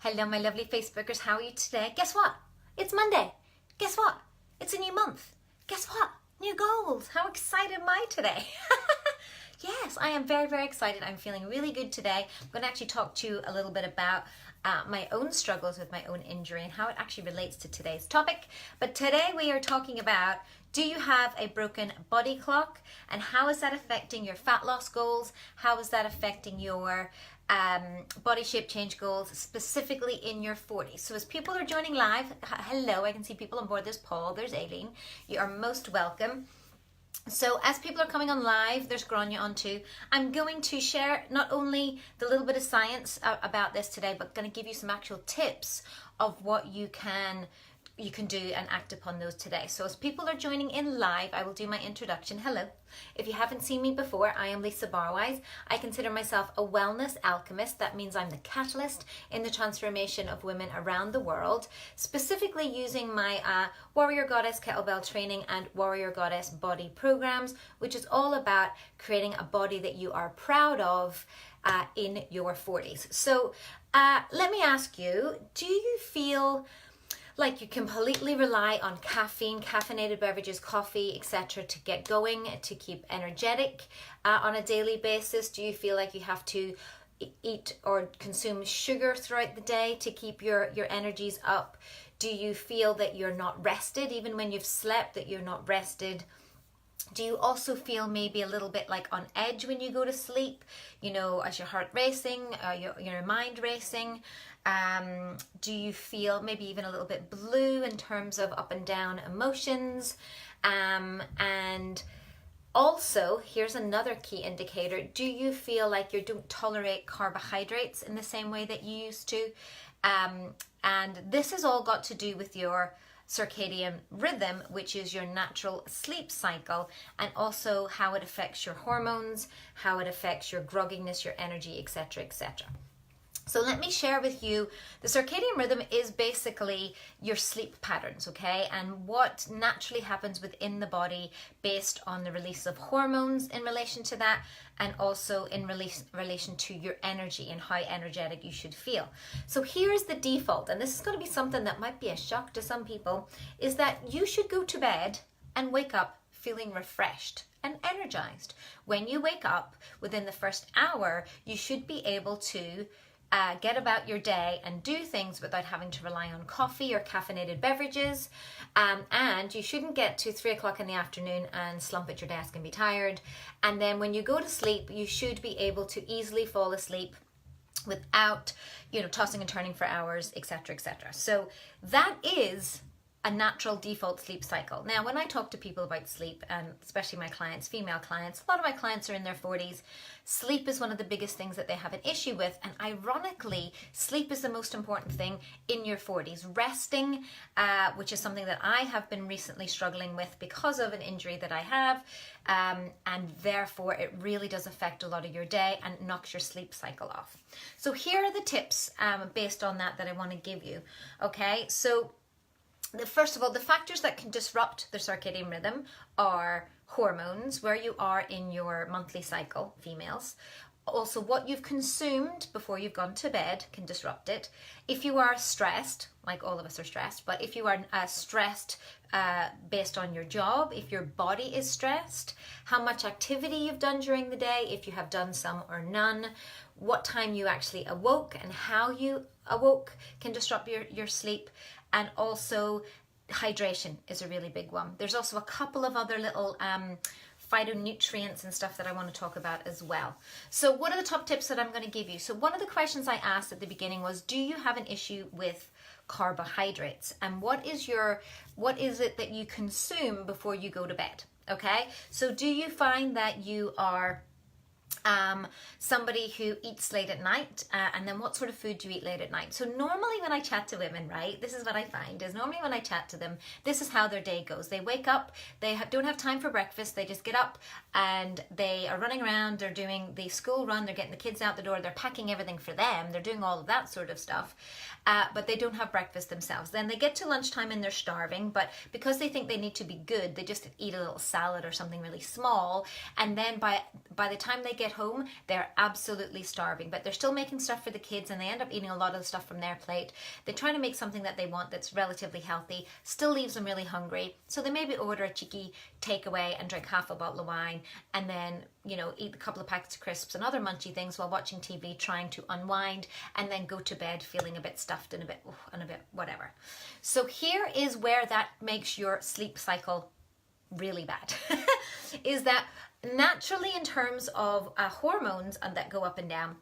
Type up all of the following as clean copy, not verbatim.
Hello, my lovely Facebookers. How are you today? Guess what? It's Monday. Guess what? It's a new month. Guess what? New goals. How excited am I today? Yes, I am very, very excited. I'm feeling really good today. I'm going to actually talk to you a little bit about my own struggles with my own injury and how it actually relates to today's topic. But today we are talking about, do you have a broken body clock, and how is that affecting your fat loss goals? How is that affecting your body shape change goals, specifically in your 40s? So as people are joining live, hello, I can see people on board. There's Paul, there's Aileen. You are most welcome. So as people are coming on live, there's Grania on too. I'm going to share not only the little bit of science about this today, but going to give you some actual tips of what you can do and act upon those today. So as people are joining in live, I will do my introduction. Hello. If you haven't seen me before, I am Lisa Barwise. I consider myself a wellness alchemist. That means I'm the catalyst in the transformation of women around the world, specifically using my Warrior Goddess kettlebell training and Warrior Goddess body programs, which is all about creating a body that you are proud of in your 40s. So let me ask you, do you feel like you completely rely on caffeine, caffeinated beverages, coffee, etc. to get going, to keep energetic on a daily basis? Do you feel like you have to eat or consume sugar throughout the day to keep your energies up? Do you feel that you're not rested, even when you've slept, that you're not rested? Do you also feel maybe a little bit like on edge when you go to sleep? You know, as your heart racing, your mind racing? Do you feel maybe even a little bit blue in terms of up and down emotions? And also, here's another key indicator. Do you feel like you don't tolerate carbohydrates in the same way that you used to? And this has all got to do with your circadian rhythm, which is your natural sleep cycle, and also how it affects your hormones, how it affects your grogginess, your energy, etc., etc. So let me share with you, the circadian rhythm is basically your sleep patterns, okay? And what naturally happens within the body based on the release of hormones in relation to that, and also in relation to your energy and how energetic you should feel. So here's the default, and this is going to be something that might be a shock to some people, is that you should go to bed and wake up feeling refreshed and energized. When you wake up, within the first hour, you should be able to get about your day and do things without having to rely on coffee or caffeinated beverages, and you shouldn't get to 3 o'clock in the afternoon and slump at your desk and be tired. And then when you go to sleep, you should be able to easily fall asleep without, tossing and turning for hours, etc., etc. So that is a natural default sleep cycle. Now, when I talk to people about sleep, and especially my clients, female clients, a lot of my clients are in their 40s, sleep is one of the biggest things that they have an issue with. And ironically, sleep is the most important thing in your 40s. Resting, which is something that I have been recently struggling with because of an injury that I have, and therefore it really does affect a lot of your day and knocks your sleep cycle off. So here are the tips based on that I want to give you. Okay, so first of all, the factors that can disrupt the circadian rhythm are hormones, where you are in your monthly cycle, females. Also, what you've consumed before you've gone to bed can disrupt it. If you are stressed, like all of us are stressed, but if you are stressed based on your job, if your body is stressed, how much activity you've done during the day, if you have done some or none, what time you actually awoke and how you awoke can disrupt your sleep. And also hydration is a really big one. There's also a couple of other little phytonutrients and stuff that I want to talk about as well. So what are the top tips that I'm going to give you? So one of the questions I asked at the beginning was, do you have an issue with carbohydrates? And what is it that you consume before you go to bed? Okay, so do you find that you are somebody who eats late at night, and then what sort of food do you eat late at night? So normally when I chat to women, right, this is what I find is normally when I chat to them, this is how their day goes. They wake up, they don't have time for breakfast, they just get up and they are running around, they're doing the school run, they're getting the kids out the door, they're packing everything for them, they're doing all of that sort of stuff, but they don't have breakfast themselves. Then they get to lunchtime and they're starving, but because they think they need to be good, they just eat a little salad or something really small, and then by the time they get home, they're absolutely starving, but they're still making stuff for the kids and they end up eating a lot of the stuff from their plate. They try to make something that they want that's relatively healthy, still leaves them really hungry. So they maybe order a cheeky takeaway and drink half a bottle of wine and then, you know, eat a couple of packets of crisps and other munchy things while watching TV, trying to unwind, and then go to bed feeling a bit stuffed and a bit whatever. So here is where that makes your sleep cycle really bad. Is that naturally, in terms of hormones and that go up and down,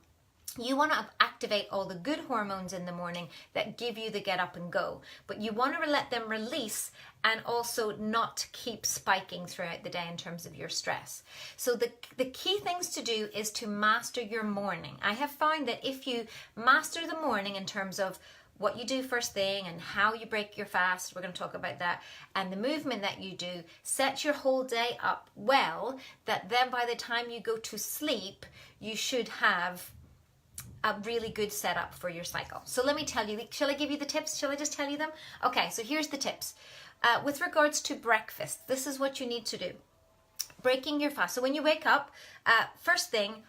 you want to activate all the good hormones in the morning that give you the get up and go, but you want to let them release and also not keep spiking throughout the day in terms of your stress. So the key things to do is to master your morning. I have found that if you master the morning in terms of what you do first thing and how you break your fast, we're going to talk about that, and the movement that you do, set your whole day up well, that then by the time you go to sleep, you should have a really good setup for your cycle. So let me tell you, shall I give you the tips? Shall I just tell you them? Okay, so here's the tips. With regards to breakfast, this is what you need to do. Breaking your fast. So when you wake up, first thing,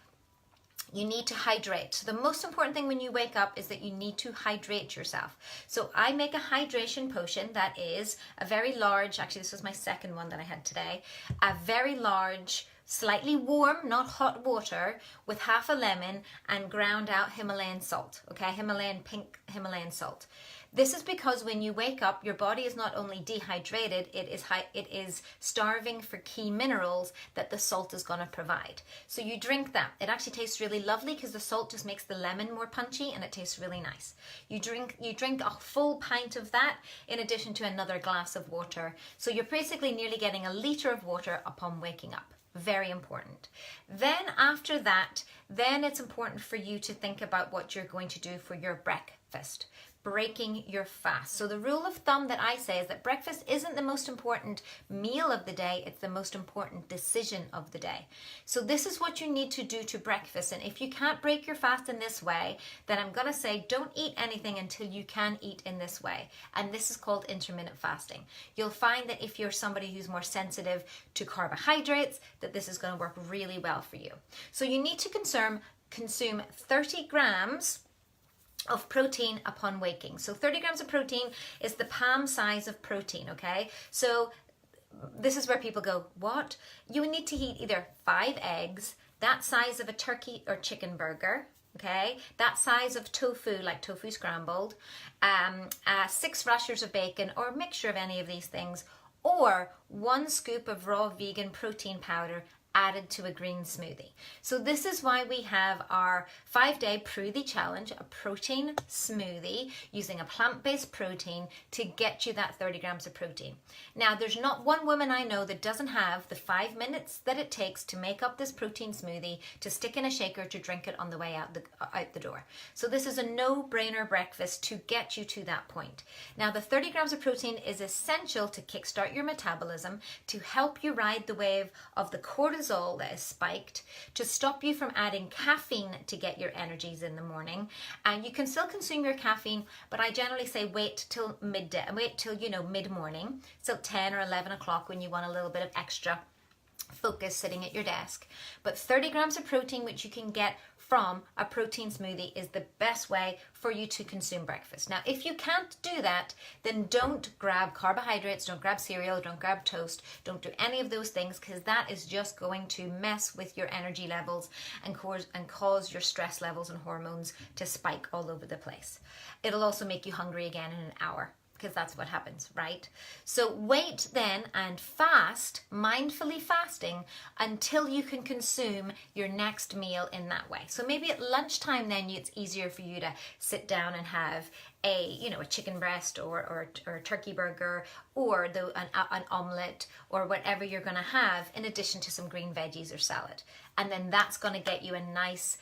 you need to hydrate. So the most important thing when you wake up is that you need to hydrate yourself. So I make a hydration potion that is a very large, actually this was my second one that I had today, a very large, slightly warm, not hot water with half a lemon and ground out Himalayan salt, okay, pink Himalayan salt. This is because when you wake up, your body is not only dehydrated, it is starving for key minerals that the salt is going to provide. So you drink that. It actually tastes really lovely because the salt just makes the lemon more punchy and it tastes really nice. You drink a full pint of that in addition to another glass of water. So you're basically nearly getting a liter of water upon waking up. Very important. Then after that, then it's important for you to think about what you're going to do for your breakfast. Breaking your fast. So the rule of thumb that I say is that breakfast isn't the most important meal of the day, it's the most important decision of the day. So this is what you need to do to breakfast, and if you can't break your fast in this way, then I'm going to say don't eat anything until you can eat in this way, and this is called intermittent fasting. You'll find that if you're somebody who's more sensitive to carbohydrates, that this is going to work really well for you. So you need to consume 30 grams of protein upon waking. So 30 grams of protein is the palm size of protein, okay? So this is where people go, what? You would need to eat either 5 eggs, that size of a turkey or chicken burger, okay? That size of tofu, like tofu scrambled, 6 rashers of bacon or a mixture of any of these things, or 1 scoop of raw vegan protein powder added to a green smoothie. So this is why we have our 5-day Prudie challenge, a protein smoothie using a plant-based protein to get you that 30 grams of protein. Now, there's not one woman I know that doesn't have the 5 minutes that it takes to make up this protein smoothie, to stick in a shaker, to drink it on the way out the door. So this is a no-brainer breakfast to get you to that point. Now, the 30 grams of protein is essential to kickstart your metabolism, to help you ride the wave of the cortisol that is spiked, to stop you from adding caffeine to get your energies in the morning. And you can still consume your caffeine, but I generally say wait till midday, wait till, mid-morning, so 10 or 11 o'clock when you want a little bit of extra focus sitting at your desk. But 30 grams of protein, which you can get from a protein smoothie, is the best way for you to consume breakfast. Now, if you can't do that, then don't grab carbohydrates, don't grab cereal, don't grab toast, don't do any of those things, because that is just going to mess with your energy levels and cause your stress levels and hormones to spike all over the place. It'll also make you hungry again in an hour, because that's what happens, right? So wait then and fast, mindfully fasting, until you can consume your next meal in that way. So maybe at lunchtime then it's easier for you to sit down and have a chicken breast or a turkey burger or an omelette or whatever you're going to have, in addition to some green veggies or salad. And then that's going to get you a nice,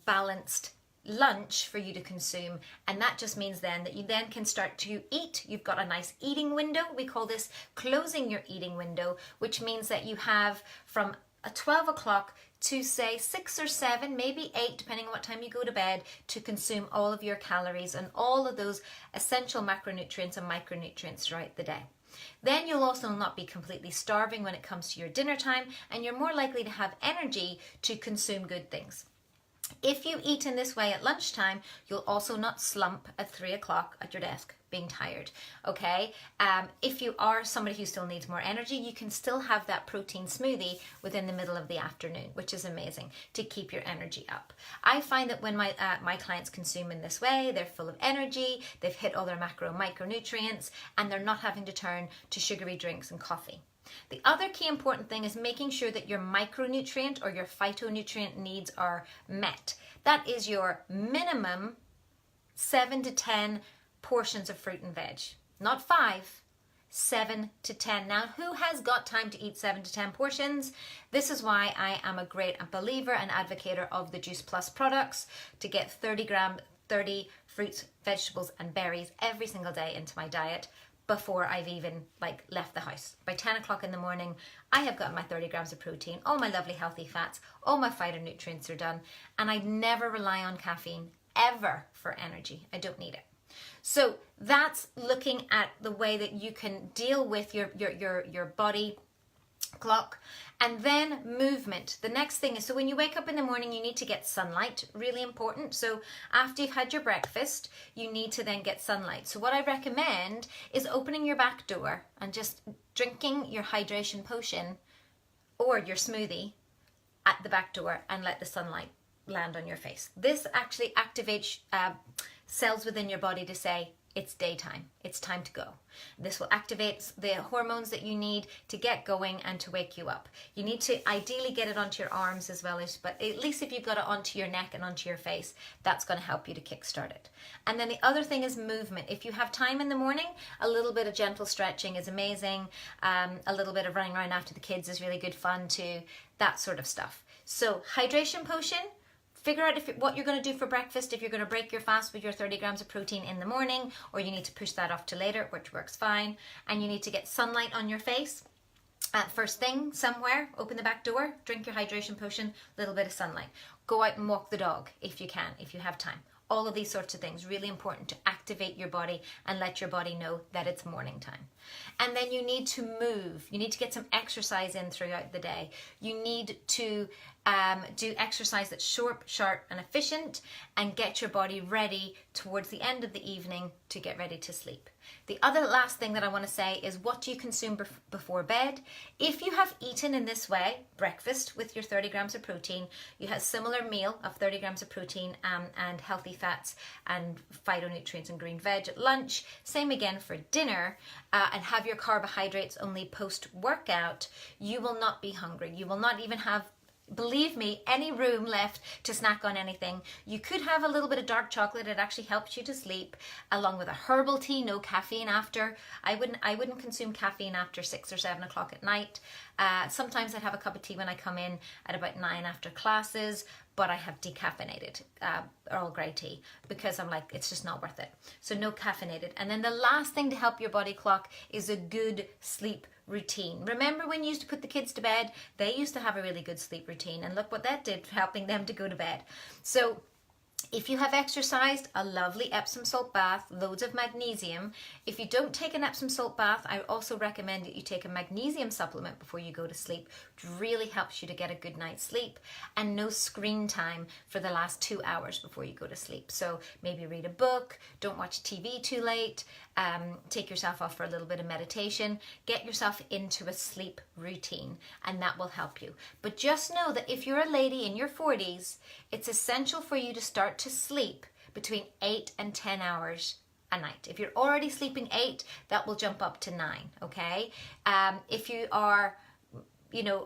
balanced lunch for you to consume, and that just means then that you then can start to eat. You've got a nice eating window. We call this closing your eating window, which means that you have from 12 o'clock to say 6 or 7, maybe 8, depending on what time you go to bed, to consume all of your calories and all of those essential macronutrients and micronutrients throughout the day. Then you'll also not be completely starving when it comes to your dinner time, and you're more likely to have energy to consume good things. If you eat in this way at lunchtime, you'll also not slump at 3 o'clock at your desk being tired, okay? If you are somebody who still needs more energy, you can still have that protein smoothie within the middle of the afternoon, which is amazing to keep your energy up. I find that when my clients consume in this way, they're full of energy, they've hit all their macro and micronutrients, and they're not having to turn to sugary drinks and coffee. The other key important thing is making sure that your micronutrient or your phytonutrient needs are met. That is your minimum 7 to 10 portions of fruit and veg. Not 5, 7 to 10. Now, who has got time to eat 7 to 10 portions? This is why I am a great believer and advocator of the Juice Plus products, to get 30 fruits, vegetables and berries every single day into my diet before I've even left the house. By 10 o'clock in the morning, I have got my 30 grams of protein, all my lovely healthy fats, all my phytonutrients are done, and I never rely on caffeine ever for energy. I don't need it. So that's looking at the way that you can deal with your body clock. And then movement. The next thing is, so when you wake up in the morning, you need to get sunlight, really important. So after you've had your breakfast, you need to then get sunlight. So what I recommend is opening your back door and just drinking your hydration potion or your smoothie at the back door and let the sunlight land on your face. This actually activates cells within your body to say, it's daytime, it's time to go. This will activate the hormones that you need to get going and to wake you up. You need to ideally get it onto your arms as well as, but at least if you've got it onto your neck and onto your face, that's going to help you to kickstart it. And then the other thing is movement. If you have time in the morning, a little bit of gentle stretching is amazing. A little bit of running around after the kids is really good fun too, that sort of stuff. So hydration potion. Figure out what you're going to do for breakfast, if you're going to break your fast with your 30 grams of protein in the morning, or you need to push that off to later, which works fine. And you need to get sunlight on your face. First thing, somewhere, open the back door, drink your hydration potion, a little bit of sunlight. Go out and walk the dog if you can, if you have time. All of these sorts of things, really important to activate your body and let your body know that it's morning time. And then you need to move. You need to get some exercise in throughout the day. You need to do exercise that's short, sharp and efficient, and get your body ready towards the end of the evening to get ready to sleep. The other last thing that I want to say is, what do you consume before bed? If you have eaten in this way, breakfast with your 30 grams of protein, you have a similar meal of 30 grams of protein and healthy fats and phytonutrients and green veg at lunch. Same again for dinner, and have your carbohydrates only post-workout. You will not be hungry. You will not even have, believe me, any room left to snack on anything. You could have a little bit of dark chocolate. It actually helps you to sleep, along with a herbal tea, no caffeine after. I wouldn't consume caffeine after 6 or 7 o'clock at night. Sometimes I'd have a cup of tea when I come in at about 9 after classes, but I have decaffeinated Earl Grey tea because I'm like, it's just not worth it. So no caffeinated. And then the last thing to help your body clock is a good sleep routine. Remember when you used to put the kids to bed? They used to have a really good sleep routine, and look what that did, helping them to go to bed. So if you have exercised, a lovely Epsom salt bath, loads of magnesium. If you don't take an Epsom salt bath, I also recommend that you take a magnesium supplement before you go to sleep, which really helps you to get a good night's sleep. And no screen time for the last 2 hours before you go to sleep. So maybe read a book, don't watch TV too late, take yourself off for a little bit of meditation, get yourself into a sleep routine, and that will help you. But just know that if you're a lady in your 40s, it's essential for you to start to sleep between 8 and 10 hours a night. If you're already sleeping 8, that will jump up to 9, okay? If you are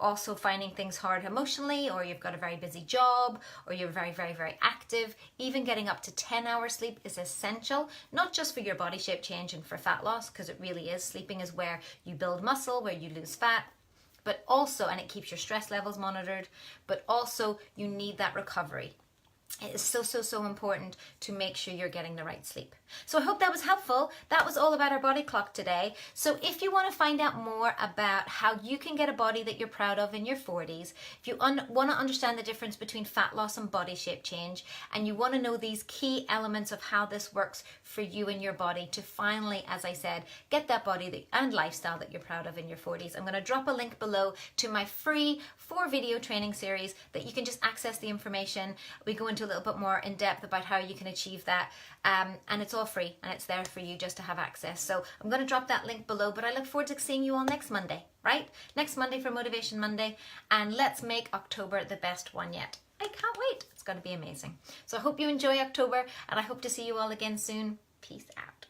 also finding things hard emotionally, or you've got a very busy job, or you're very, very, very active, even getting up to 10 hours sleep is essential, not just for your body shape change and for fat loss, because it really is. Sleeping is where you build muscle, where you lose fat, but also, and it keeps your stress levels monitored, but also you need that recovery. It is so, so, so important to make sure you're getting the right sleep. So I hope that was helpful. That was all about our body clock today. So if you want to find out more about how you can get a body that you're proud of in your 40s, if you want to understand the difference between fat loss and body shape change, and you want to know these key elements of how this works for you and your body to finally, as I said, get that body and lifestyle that you're proud of in your 40s, I'm going to drop a link below to my free 4-video training series that you can just access the information. We go into a little bit more in depth about how you can achieve that, and it's all free and it's there for you just to have access. So I'm going to drop that link below, but I look forward to seeing you all next Monday, right? Next Monday for Motivation Monday, and let's make October the best one yet. I can't wait. It's going to be amazing. So I hope you enjoy October, and I hope to see you all again soon. Peace out.